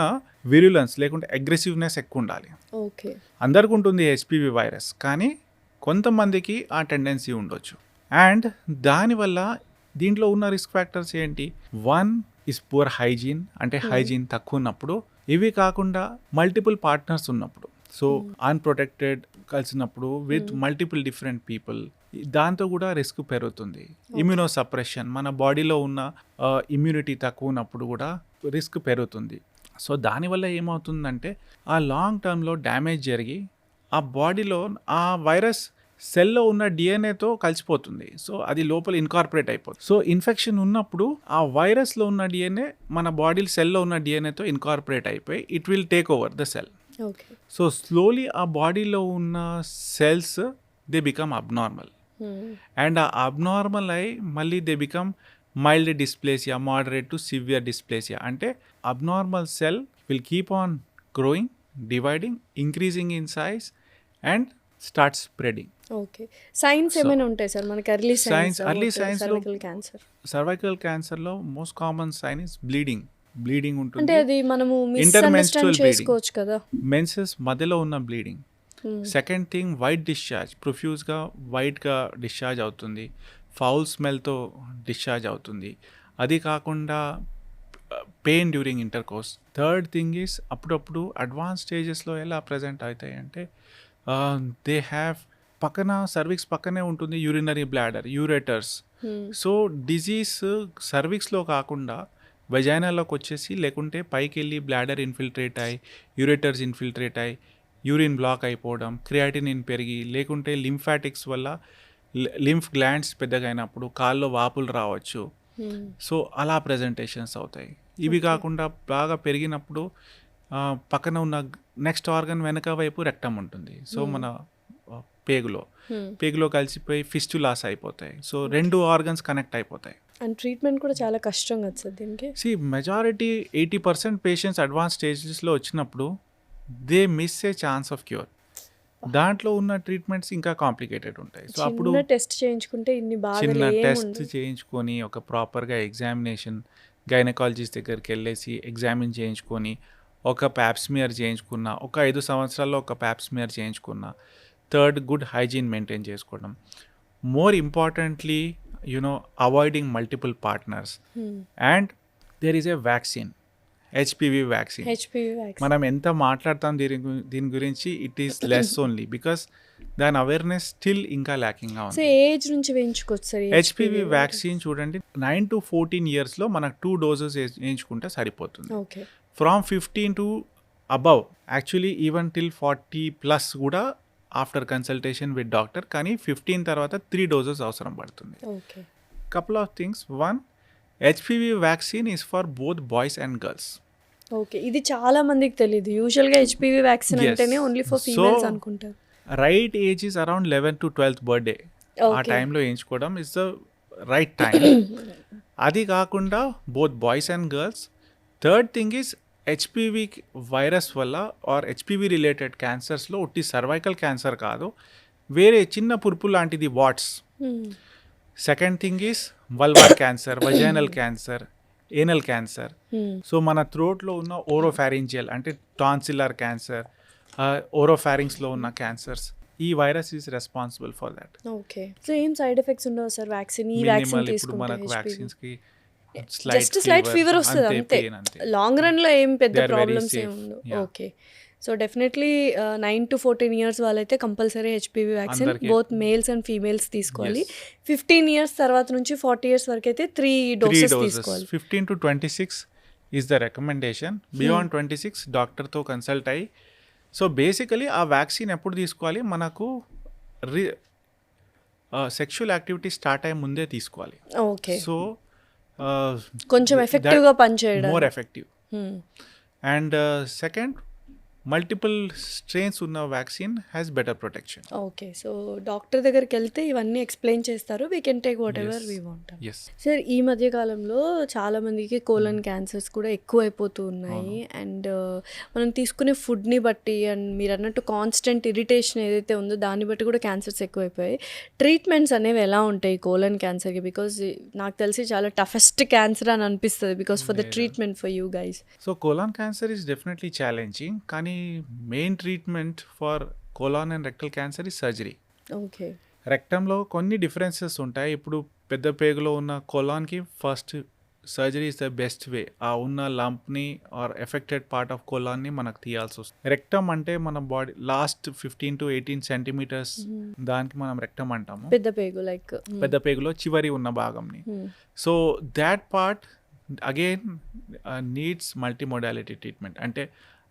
విరులెన్స్ లేకుంటే అగ్రెసివ్నెస్ ఎక్కువ ఉండాలి. ఓకే. అందరికి ఉంటుంది హెచ్పివి వైరస్, కానీ కొంతమందికి ఆ టెండెన్సీ ఉండొచ్చు. అండ్ దానివల్ల దీంట్లో ఉన్న రిస్క్ ఫ్యాక్టర్స్ ఏంటి? 1 is పూర్ హైజీన్, అంటే హైజీన్ తక్కువ ఉన్నప్పుడు. ఇవి కాకుండా మల్టిపుల్ పార్ట్నర్స్ ఉన్నప్పుడు, సో అన్ప్రొటెక్టెడ్ కలిసినప్పుడు విత్ మల్టిపుల్ డిఫరెంట్ పీపుల్, దాంతో కూడా రిస్క్ పెరుగుతుంది. ఇమ్యూనో సప్రెషన్, మన బాడీలో ఉన్న ఇమ్యూనిటీ తక్కువ ఉన్నప్పుడు కూడా రిస్క్ పెరుగుతుంది. సో దానివల్ల ఏమవుతుందంటే ఆ లాంగ్ టర్మ్లో డ్యామేజ్ జరిగి ఆ బాడీలో ఆ వైరస్ సెల్లో ఉన్న డిఎన్ఏతో కలిసిపోతుంది. సో అది లోపల ఇన్కార్పొరేట్ అయిపోతుంది. సో ఇన్ఫెక్షన్ ఉన్నప్పుడు ఆ వైరస్లో ఉన్న డిఎన్ఏ మన బాడీ సెల్లో ఉన్న డిఎన్ఏతో ఇన్కార్పొరేట్ అయిపోయి it will take over the cell. Okay. So slowly ఆ బాడీలో ఉన్న cells they become abnormal. And ఆ అబ్నార్మల్ అయి మళ్ళీ they become mild dysplasia, moderate to severe dysplasia. అంటే abnormal cell will keep on growing, dividing, increasing in size and start spreading. Okay. Signs ఏమైనా ఉంటాయి sir మనకి ఎర్లీ సైన్స్? ఎర్లీ సైన్స్ లో cervical cancer, cervical cancer లో most common sign is bleeding అంటే ఉంటుంది. అది మనము Intermenstrual మిస్అండర్స్టాండ్ bleeding. చేసుకోవచ్చు కదా. మెన్సెస్ మధ్యలో ఉన్న bleeding. Second thing white discharge, ప్రొఫ్యూజ్గా వైట్గా డిశ్చార్జ్ అవుతుంది, ఫౌల్ స్మెల్తో డిశ్చార్జ్ అవుతుంది. అది కాకుండా pain during intercourse. Third thing is అప్పుడప్పుడు అడ్వాన్స్ స్టేజెస్లో ఎలా ప్రజెంట్ అవుతాయి అంటే దే హ్యావ్ పక్కన సర్విక్స్ పక్కనే ఉంటుంది urinary bladder, ureters. So disease సర్విక్స్లో కాకుండా వెజైనాలోకి వచ్చేసి లేకుంటే పైకి వెళ్ళి బ్లాడర్ ఇన్ఫిల్ట్రేట్ అయ్యి యూరేటర్స్ ఇన్ఫిల్ట్రేట్ అయ్యి యూరిన్ బ్లాక్ అయిపోవడం, క్రియాటినిన్ పెరిగి, లేకుంటే లింఫాటిక్స్ వల్ల లింఫ్ గ్లాండ్స్ పెద్దగా అయినప్పుడు కాల్లో వాపులు రావచ్చు. సో అలా ప్రజెంటేషన్స్ అవుతాయి. ఇవి కాకుండా బాగా పెరిగినప్పుడు పక్కన ఉన్న నెక్స్ట్ ఆర్గన్ వెనక వైపు రెక్టమ్ ఉంటుంది. సో మన పేగులో కలిసిపోయి ఫిస్టులాస్ అయిపోతాయి. సో రెండు ఆర్గన్స్ కనెక్ట్ అయిపోతాయి. అండ్ ట్రీట్మెంట్ కూడా చాలా కష్టం కదా సార్ దీనికి. మెజారిటీ 80% పేషెంట్స్ అడ్వాన్స్ స్టేజెస్లో వచ్చినప్పుడు they miss A chance of cure. దాంట్లో ఉన్న ట్రీట్మెంట్స్ ఇంకా కాంప్లికేటెడ్ ఉంటాయి. సో అప్పుడు టెస్ట్ చేయించుకుంటే ఇన్ని బాగా చిన్న టెస్ట్ చేయించుకొని ఒక ప్రాపర్గా ఎగ్జామినేషన్ గైనకాలజిస్ట్ దగ్గరికి వెళ్ళేసి ఎగ్జామిన్ చేయించుకొని ఒక ప్యాప్స్మియర్ చేయించుకున్న, ఒక 5 సంవత్సరాల్లో ఒక ప్యాప్స్మియర్ చేయించుకున్న, థర్డ్ గుడ్ హైజీన్ మెయింటైన్ చేసుకోవడం. More importantly avoiding multiple partners. And there is a vaccine, HPV vaccine. మనం ఎంత మాట్లాడతాం దీని గురించి, it is less only because దాని అవేర్నెస్ స్టిల్ ఇంకా ల్యాకింగ్గా ఉంది. ఏజ్ నుంచి వేయించుకోవచ్చు సార్ హెచ్పివి వ్యాక్సిన్ చూడండి, 9 to 14 ఇయర్స్లో మనకు 2 doses వేయించుకుంటే సరిపోతుంది. Okay. From 15 to above, actually even till 40+ కూడా ఆఫ్టర్ కన్సల్టేషన్ విత్ డాక్టర్. కానీ 15 తర్వాత 3 doses అవసరం పడుతుంది. Okay. Couple of things. One, HPV vaccine is for both boys and girls. Okay. ఇది చాలా మందికి తెలియదు. యూజువల్గా హెచ్పివి వ్యాక్సిన్ అంటేనే ఓన్లీ ఫర్ ఫీమేల్స్ అనుకుంటారు. Right age is around 11 to 12th birthday. ఆ టైంలో వేయించుకోవడం ఇస్ ద రైట్ టైం. అది కాకుండా both boys and girls. Third thing is HPV virus వల్ల ఆర్ హెచ్పివి రిలేటెడ్ క్యాన్సర్స్లో ఉట్టి సర్వైకల్ క్యాన్సర్ కాదు, వేరే చిన్న పురుపు లాంటిది watts. Second thing is Wolvaardt cancer, vaginal cancer, anal cancer. So మన థ్రోట్లో ఉన్న ఓరోఫారింజియల్ అంటే టాన్సిలర్ క్యాన్సర్, ఓరోఫారింగ్స్లో ఉన్న క్యాన్సర్స్, ఈ virus is responsible for that. Okay. So ఏం సైడ్ ఎఫెక్ట్స్ ఉండవు సార్ వ్యాక్సిన్? ఈ వ్యాక్సిన్ తీసుకుంటే మనకు వ్యాక్సిన్స్కి జస్ట్ స్లైట్ ఫీవర్ వస్తుంది అంతే. లాంగ్ రన్లో ఏం పెద్ద ప్రాబ్లమ్స్ ఏమి ఉండవు. Okay. So definitely 9 to 14 years వాళ్ళైతే compulsory HPV vaccine both males and females తీసుకోవాలి. 15 years తర్వాత నుంచి 40 years వరకు అయితే 3 doses తీసుకోవాలి. 15 to 26 is the recommendation. Beyond 26 డాక్టర్తో కన్సల్ట్ అయ్యి. సో బేసికలీ ఆ వ్యాక్సిన్ ఎప్పుడు తీసుకోవాలి, మనకు సెక్షువల్ యాక్టివిటీ స్టార్ట్ అయ్యే ముందే తీసుకోవాలి. ఓకే. సో కొంచెం ఎఫెక్టివ్గా పనిచేయడం, more effective. And second, multiple strains ఉన్న vaccine has better protection. Okay. So doctor దగ్గరికి వెళ్తే ఇవన్నీ ఎక్స్ప్లెయిన్ చేస్తారు. We can take whatever we want. Sir ఈ మధ్య కాలంలో చాలా మందికి కోలన్ క్యాన్సర్స్ కూడా ఎక్కువ అయిపోతూ ఉన్నాయి. అండ్ మనం తీసుకునే ఫుడ్ని బట్టి అండ్ మీరు అన్నట్టు కాన్స్టెంట్ ఇరిటేషన్ ఏదైతే ఉందో దాన్ని బట్టి కూడా క్యాన్సర్స్ ఎక్కువైపోయాయి. ట్రీట్మెంట్స్ అనేవి ఎలా ఉంటాయి కోలన్ క్యాన్సర్కి? బికాజ్ నాకు తెలిసి చాలా టఫెస్ట్ క్యాన్సర్ అని అనిపిస్తుంది because for the treatment for you guys. So colon cancer is definitely challenging, కానీ main treatment for colon and rectal cancer is surgery. Okay. రెక్టంలో కొన్ని డిఫరెన్సెస్ ఉంటాయి. ఇప్పుడు పెద్ద పేగులో ఉన్న కోలాన్కి first surgery is the best way. ఆ ఉన్న లంప్ని ఆర్ ఎఫెక్టెడ్ పార్ట్ ఆఫ్ కోలాన్ని మనకు తీయాల్సి వస్తుంది. రెక్టమ్ అంటే మన బాడీ లాస్ట్ 15 to 18 centimeters దానికి మనం రెక్టమ్ అంటాము. పెద్ద పేగు లైక్ పెద్ద పేగులో చివరి ఉన్న భాగంని. So that part again needs multimodality treatment. అంటే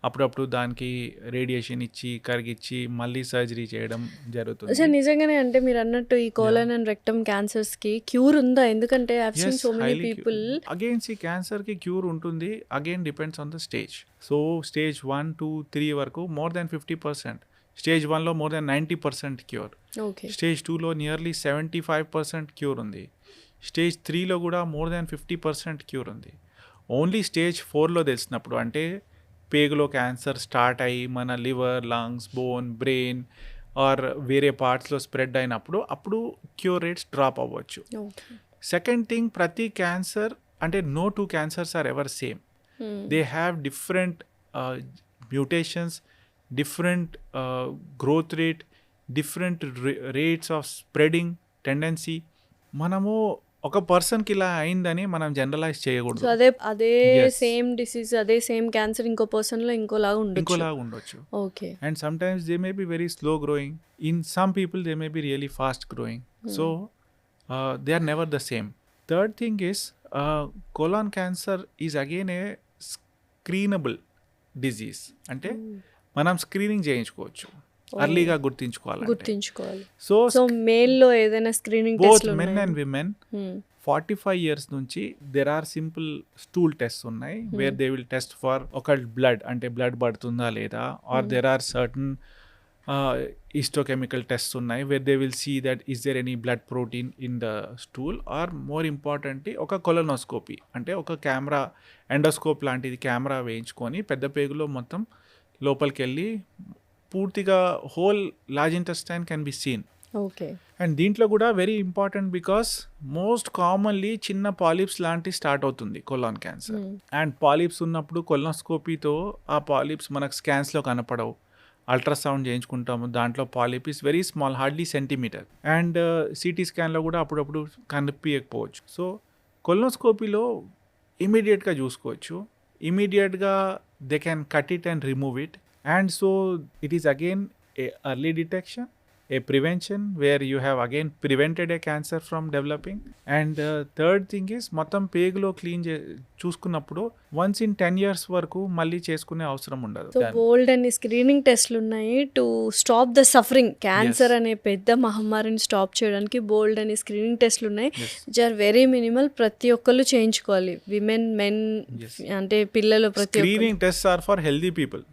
అప్పుడప్పుడు దానికి రేడియేషన్ ఇచ్చి కరిగిచ్చి మళ్ళీ సర్జరీ చేయడం జరుగుతుంది. సార్ నిజంగానే అంటే మీరు అన్నట్టు ఈ కోలన్ అండ్ రెక్టమ్ క్యాన్సర్స్కి క్యూర్ ఉందా? ఎందుకంటే I seen so many people. Again క్యాన్సర్కి క్యూర్ ఉంటుంది. Again depends on the stage. So stage 1, 2, 3 వరకు మోర్ దాన్ 50%. స్టేజ్ 1లో more than 90% cure. Okay. Stage 2లో నియర్లీ 75% క్యూర్ ఉంది. స్టేజ్ 3లో కూడా మోర్ దాన్ 50% క్యూర్ ఉంది. ఓన్లీ స్టేజ్ 4లో తెలిసినప్పుడు, అంటే పేగులో క్యాన్సర్ స్టార్ట్ అయ్యి మన liver, lungs, bone, brain are వేరే పార్ట్స్లో స్ప్రెడ్ అయినప్పుడు అప్పుడు క్యూర్ రేట్స్ డ్రాప్ అవ్వచ్చు. సెకండ్ థింగ్, ప్రతి క్యాన్సర్ అంటే no two cancers are ever same. They have different mutations, different growth rate, different rates of spreading tendency. మనము ఒక పర్సన్కి ఇలా అయిందని మనం జనరలైజ్ చేయకూడదు. సో అదే సేమ్ డిసీజ్, అదే సేమ్ క్యాన్సర్ ఇంకో పర్సన్లో ఇంకోలాగా ఉండొచ్చు. Okay. And sometimes they may be very slow growing. In some people they may be really fast growing. So they are never the same. Third thing is colon cancer is again a screenable disease. అంటే మనం screening చేయించుకోవచ్చు, అర్లీగా గుర్తించుకోవాలి. So మేల్లో ఏదైనా screening both men and women 45 years నుంచి there are simple stool test ఉన్నాయి, where they will test for ఒక బ్లడ్, అంటే బ్లడ్ పడుతుందా లేదా, or there are certain histochemical tests ఉన్నాయి, where they will see that is there any blood protein in the stool. Or more importantly ఒక colonoscopy, అంటే ఒక camera, endoscope లాంటిది camera వేయించుకొని పెద్ద పేగులో మొత్తం లోపలికి వెళ్ళి పూర్తిగా whole large intestine can be seen. Okay. And దీంట్లో కూడా very important because most commonly చిన్న పాలిప్స్ లాంటి స్టార్ట్ అవుతుంది కొలాన్ క్యాన్సర్. అండ్ పాలిప్స్ ఉన్నప్పుడు కొలనోస్కోపీతో ఆ పాలిప్స్ మనకు స్కాన్స్లో కనపడవు. అల్ట్రాసౌండ్ చేయించుకుంటాము, దాంట్లో polyp is very small, hardly centimetre. And CT స్కాన్లో కూడా అప్పుడప్పుడు కనిపించకపోవచ్చు. సో కొలనోస్కోపీలో ఇమీడియట్గా చూసుకోవచ్చు, ఇమీడియట్గా they can cut it and remove it. And so it is again a early detection, a prevention where you have again prevented a cancer from developing. And third thing is మొత్తం పేగులో క్లీన్ చూసుకున్నప్పుడు once in 10 years వరకు మళ్ళీ చేసుకునే అవసరం ఉండదు. So బోల్డ్ అన్ని screening టెస్ట్లు ఉన్నాయి to stop the suffering. Cancer అనే పెద్ద మహమ్మారిని స్టాప్ చేయడానికి బోల్డ్ అనే స్క్రీనింగ్ టెస్ట్లు ఉన్నాయి, విచ్ ఆర్ వెరీ మినిమల్. ప్రతి ఒక్కళ్ళు చేయించుకోవాలి, విమెన్, మెన్, అంటే పిల్లలు. ప్రతి screening test are for healthy people.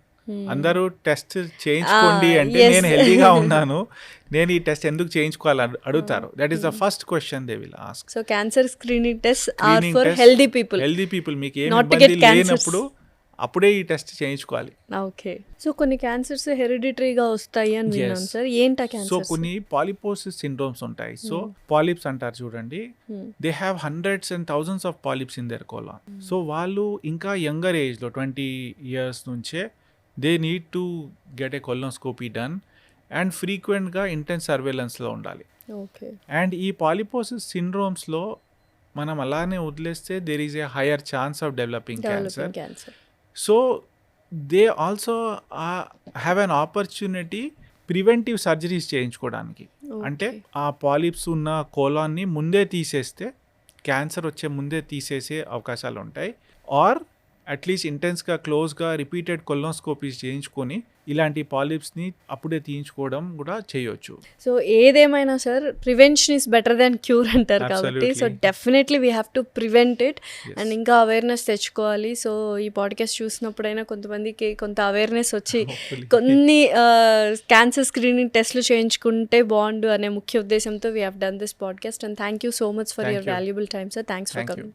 అందరూ టెస్ట్ చేయించుకోండి అంటే నేను హెల్దీగా ఉన్నాను, నేను ఈ టెస్ట్ ఎందుకు చేయించుకోవాలని అడుగుతారు. That is the first question they will ask. So cancer screening test are for healthy people. మీకు ఏం ఇబ్బంది లేనప్పుడు అప్పుడే ఈ టెస్ట్ చేయించుకోవాలి. ఓకే. సో కొన్ని క్యాన్సర్స్ హెరిడిటరీగా వస్తాయి అని విన్నాను సార్, ఏంటా క్యాన్సర్? సో కొన్ని పాలిపోసిస్ సిండ్రోమ్స్ ఉంటాయి. సో పాలిప్స్ అంటారు చూడండి, they have hundreds and thousands of polyps in their colon. So వాళ్ళు ఇంకా యంగర్ ఏజ్లో 20 years నుంచే they need to get a colonoscopy done and ఫ్రీక్వెంట్గా ఇంటెన్స్ సర్వేలెన్స్లో ఉండాలి. ఓకే. అండ్ ఈ పాలిపోసిస్ సిండ్రోమ్స్లో మనం అలానే వదిలేస్తే there is a higher chance of developing cancer. So they also have an opportunity preventive surgeries చేయించుకోవడానికి. అంటే ఆ పాలిప్స్ ఉన్న కోలాన్ని ముందే తీసేస్తే, క్యాన్సర్ వచ్చే ముందే తీసేసే అవకాశాలు ఉంటాయి. ఆర్ అట్లీస్ట్ ఇంటెన్స్గా క్లోజ్గా రిపీటెడ్ కొలనోస్కోపీస్ చేయించుకొని ఇలాంటి పాలిప్స్ని అప్పుడే తీయించుకోవడం కూడా చేయొచ్చు. సో ఏదేమైనా sir, prevention is better than cure అంటారు కాబట్టి, so definitely we have to prevent it. And ఇంకా అవేర్నెస్ తెచ్చుకోవాలి. సో ఈ పాడ్కాస్ట్ చూసినప్పుడైనా కొంతమందికి కొంత అవేర్నెస్ వచ్చి కొన్ని క్యాన్సర్ స్క్రీనింగ్ టెస్ట్లు చేయించుకుంటే బాగుండు అనే ముఖ్య ఉద్దేశంతో we have done this podcast. And thank you so much for your valuable time sir. Thanks for coming.